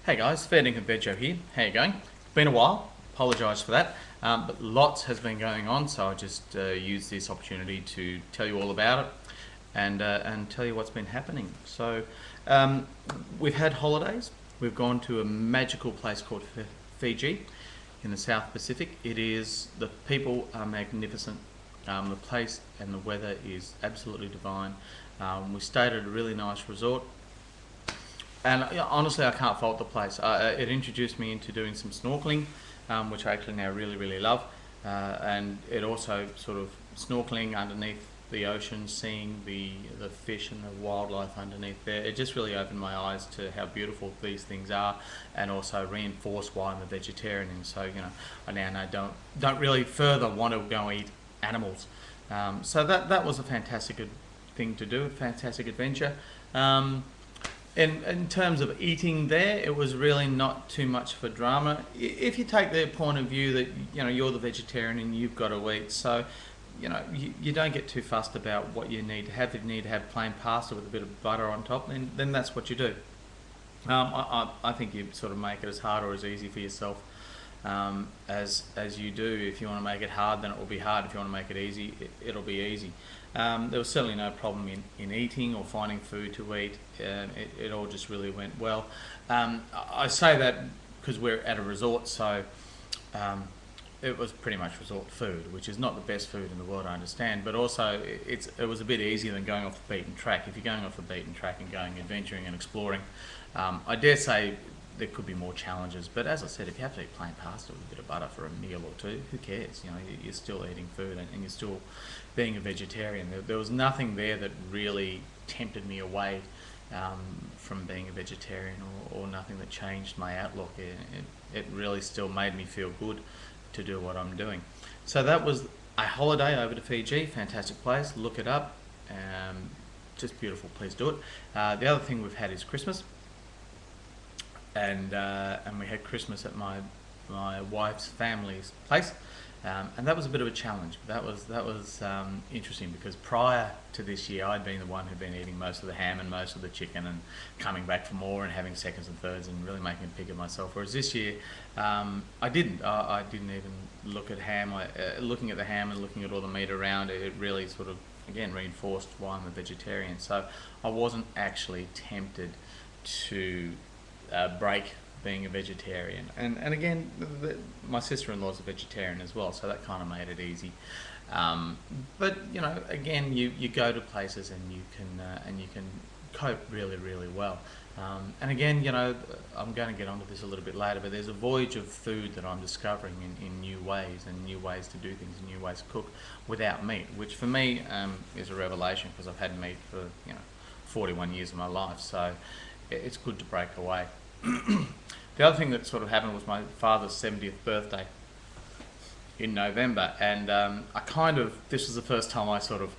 Hey guys, Fair Dinkum Vegetarian here. How you going? Been a while. Apologise for that, but lots has been going on, so I just used this opportunity to tell you all about it and tell you what's been happening. So we've had holidays. We've gone to a magical place called Fiji in the South Pacific. The people are magnificent. The place and the weather is absolutely divine. We stayed at a really nice resort. And honestly, I can't fault the place. It introduced me into doing some snorkeling, which I actually now really love. And it also sort of snorkeling underneath the ocean, seeing the fish and the wildlife underneath there. It just really opened my eyes to how beautiful these things are, and also reinforced why I'm a vegetarian. And so, I now don't really further want to go and eat animals. So that was a fantastic thing to do, a fantastic adventure. In terms of eating there, it was really not too much of a drama. If you take their point of view that you're the vegetarian and you've got to eat, so you don't get too fussed about what you need to have. If you need to have plain pasta with a bit of butter on top, then that's what you do. I think you sort of make it as hard or as easy for yourself as you do. If you want to make it hard, then it will be hard. If you want to make it easy, it'll be easy. There was certainly no problem in eating or finding food to eat. It all just really went well. I say that because we're at a resort, so it was pretty much resort food, which is not the best food in the world, I understand, but also it was a bit easier than going off the beaten track. If you're going off the beaten track and going adventuring and exploring, I dare say there could be more challenges, but as I said, if you have to eat plain pasta with a bit of butter for a meal or two, who cares? You're still eating food and you're still being a vegetarian. There was nothing there that really tempted me away from being a vegetarian, or nothing that changed my outlook. It really still made me feel good to do what I'm doing. So that was a holiday over to Fiji. Fantastic place, look it up, just beautiful, please do it. The other thing we've had is Christmas. And we had Christmas at my wife's family's place, and that was a bit of a challenge. That was interesting, because prior to this year, I'd been the one who'd been eating most of the ham and most of the chicken, and coming back for more and having seconds and thirds and really making a pig of myself. Whereas this year, I didn't. I didn't even look at ham. Looking at the ham and looking at all the meat around it, it really sort of again reinforced why I'm a vegetarian. So I wasn't actually tempted to break being a vegetarian, and again, my sister-in-law's a vegetarian as well, so that kind of made it easy. But again, you go to places and you can cope really well. And again, I'm going to get onto this a little bit later, but there's a voyage of food that I'm discovering in new ways, and new ways to do things, and new ways to cook without meat, which for me is a revelation, because I've had meat for 41 years of my life. So it's good to break away. The other thing that sort of happened was my father's 70th birthday in November, and this was the first time I sort of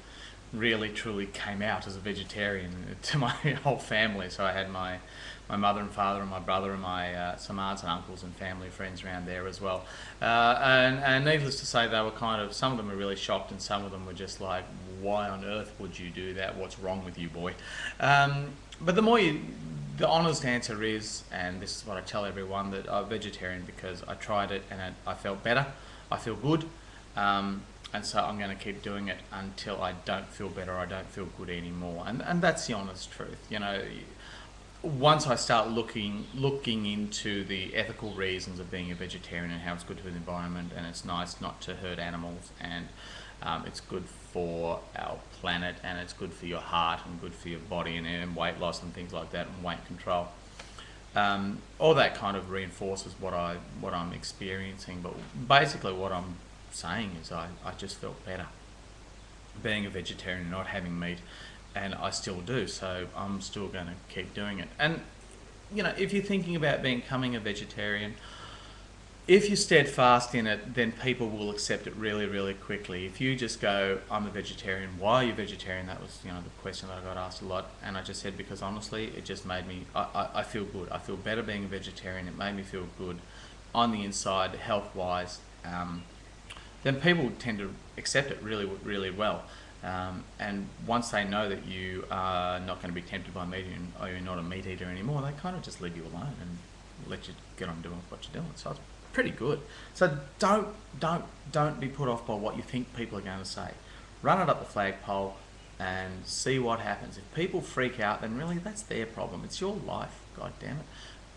really truly came out as a vegetarian to my whole family. So I had my mother and father and my brother and my some aunts and uncles and family friends around there as well, and needless to say, they were some of them were really shocked, and some of them were just like, why on earth would you do that? What's wrong with you, boy? But the honest answer is, and this is what I tell everyone, that I'm vegetarian because I tried it and I felt better, I feel good, and so I'm going to keep doing it until I don't feel better, I don't feel good anymore, and that's the honest truth. Once I start looking into the ethical reasons of being a vegetarian and how it's good for the environment, and it's nice not to hurt animals, and it's good for our planet, and it's good for your heart and good for your body, and weight loss and things like that, and weight control. All that kind of reinforces what I'm experiencing. But basically what I'm saying is I just felt better being a vegetarian and not having meat, and I still do, so I'm still going to keep doing it. And if you're thinking about becoming a vegetarian, if you're steadfast in it, then people will accept it really quickly. If you just go, I'm a vegetarian, why are you vegetarian? That was the question that I got asked a lot, and I just said, because honestly, it just made me, I feel good. I feel better being a vegetarian. It made me feel good on the inside, health-wise. Then people tend to accept it really well. And once they know that you are not going to be tempted by meat, or you're not a meat eater anymore, they kind of just leave you alone, and let you get on doing what you're doing. So it's pretty good. So don't be put off by what you think people are going to say. Run it up the flagpole and see what happens. If people freak out, then really that's their problem. It's your life, god damn it.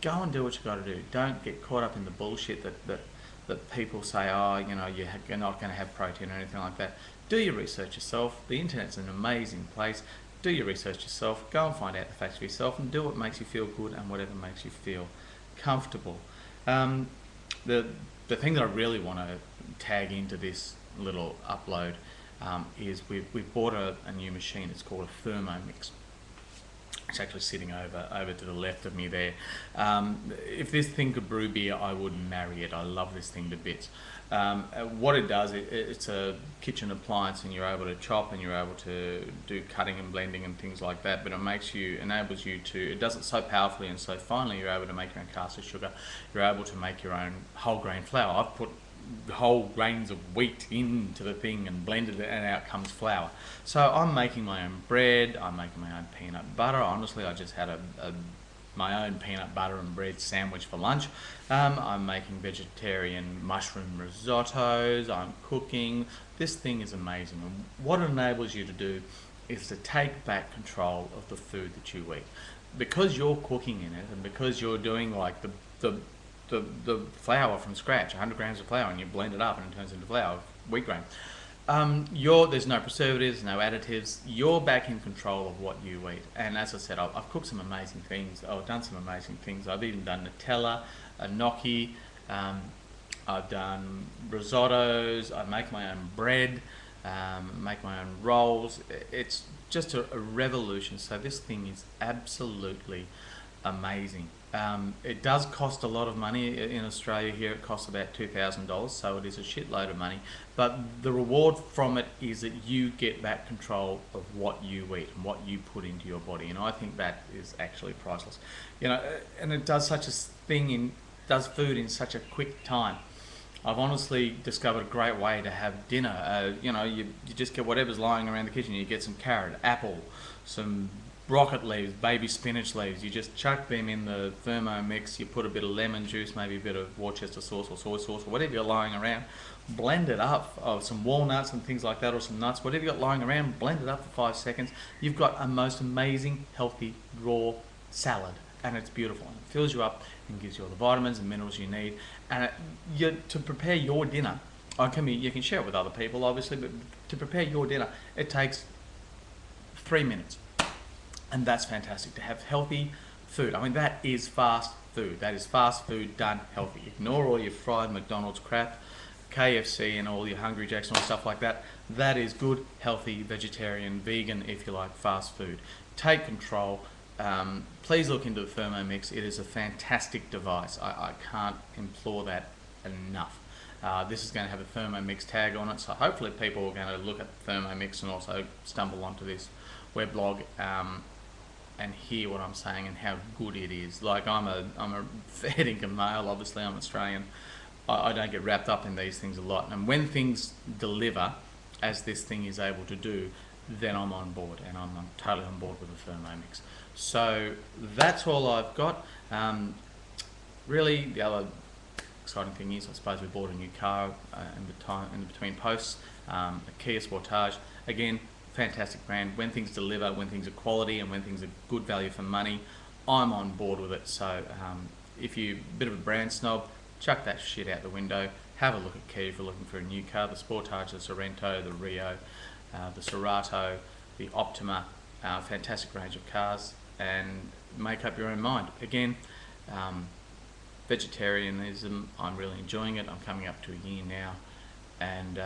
Go and do what you got to do. Don't get caught up in the bullshit that people say, oh, you know, you're not going to have protein or anything like that. Do your research yourself. The internet's an amazing place. Do your research yourself. Go and find out the facts for yourself and do what makes you feel good and whatever makes you feel comfortable. The thing that I really want to tag into this little upload is we've bought a new machine. It's called a Thermomix. It's actually sitting over to the left of me there. If this thing could brew beer, I would marry it. I love this thing to bits. What it does, it's a kitchen appliance, and you're able to chop and you're able to do cutting and blending and things like that. But enables you to. It does it so powerfully and so finely. You're able to make your own caster sugar. You're able to make your own whole grain flour. I've put whole grains of wheat into the thing and blended it, and out comes flour. So I'm making my own bread, I'm making my own peanut butter. Honestly, I just had my own peanut butter and bread sandwich for lunch. I'm making vegetarian mushroom risottos, I'm cooking. This thing is amazing, and what it enables you to do is to take back control of the food that you eat. Because you're cooking in it, and because you're doing like the flour from scratch, 100 grams of flour, and you blend it up and it turns into flour, wheat grain. There's no preservatives, no additives. You're back in control of what you eat. And as I said, I've cooked some amazing things. I've done some amazing things. I've even done Nutella, a gnocchi. I've done risottos. I make my own bread, make my own rolls. It's just a revolution. So this thing is absolutely amazing. It does cost a lot of money in Australia. Here it costs about $2,000, so it is a shitload of money, but the reward from it is that you get back control of what you eat and what you put into your body, and I think that is actually priceless. You know, and it does does food in such a quick time. I've honestly discovered a great way to have dinner. You just get whatever's lying around the kitchen. You get some carrot, apple, some rocket leaves, baby spinach leaves. You just chuck them in the Thermomix. You put a bit of lemon juice, maybe a bit of Worcester sauce or soy sauce or whatever you're lying around. Blend it up, or some walnuts and things like that, or some nuts, whatever you got lying around. Blend it up for 5 seconds. You've got a most amazing, healthy, raw salad, and it's beautiful. And it fills you up and gives you all the vitamins and minerals you need. And to prepare your dinner, you can share it with other people, obviously, but to prepare your dinner, it takes 3 minutes. And that's fantastic, to have healthy food. I mean, that is fast food. That is fast food done healthy. Ignore all your fried McDonald's crap, KFC and all your Hungry Jacks and all stuff like that. That is good, healthy, vegetarian, vegan, if you like, fast food. Take control. Please look into the Thermomix. It is a fantastic device. I can't implore that enough. This is going to have a Thermomix tag on it, so hopefully people are going to look at Thermomix and also stumble onto this weblog and hear what I'm saying and how good it is. Like, I'm a fair dinkum male, obviously I'm Australian. I don't get wrapped up in these things a lot, and when things deliver, as this thing is able to do, then I'm on board, and I'm totally on board with the Thermomix. So that's all I've got. Really, the other exciting thing is, I suppose we bought a new car in between posts, a Kia Sportage. Again, fantastic brand. When things deliver, when things are quality, and when things are good value for money, I'm on board with it. So if you're a bit of a brand snob, chuck that shit out the window. Have a look at Kia if you're looking for a new car. The Sportage, the Sorrento, the Rio, the Cerato, the Optima, fantastic range of cars, and make up your own mind. Again, vegetarianism, I'm really enjoying it. I'm coming up to a year now, and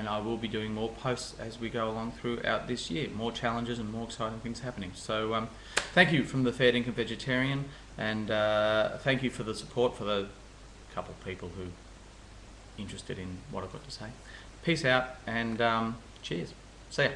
I will be doing more posts as we go along throughout this year. More challenges and more exciting things happening. So thank you from the Fair Dinkum Vegetarian, and thank you for the support for the couple of people who are interested in what I've got to say. Peace out, and cheers. See ya.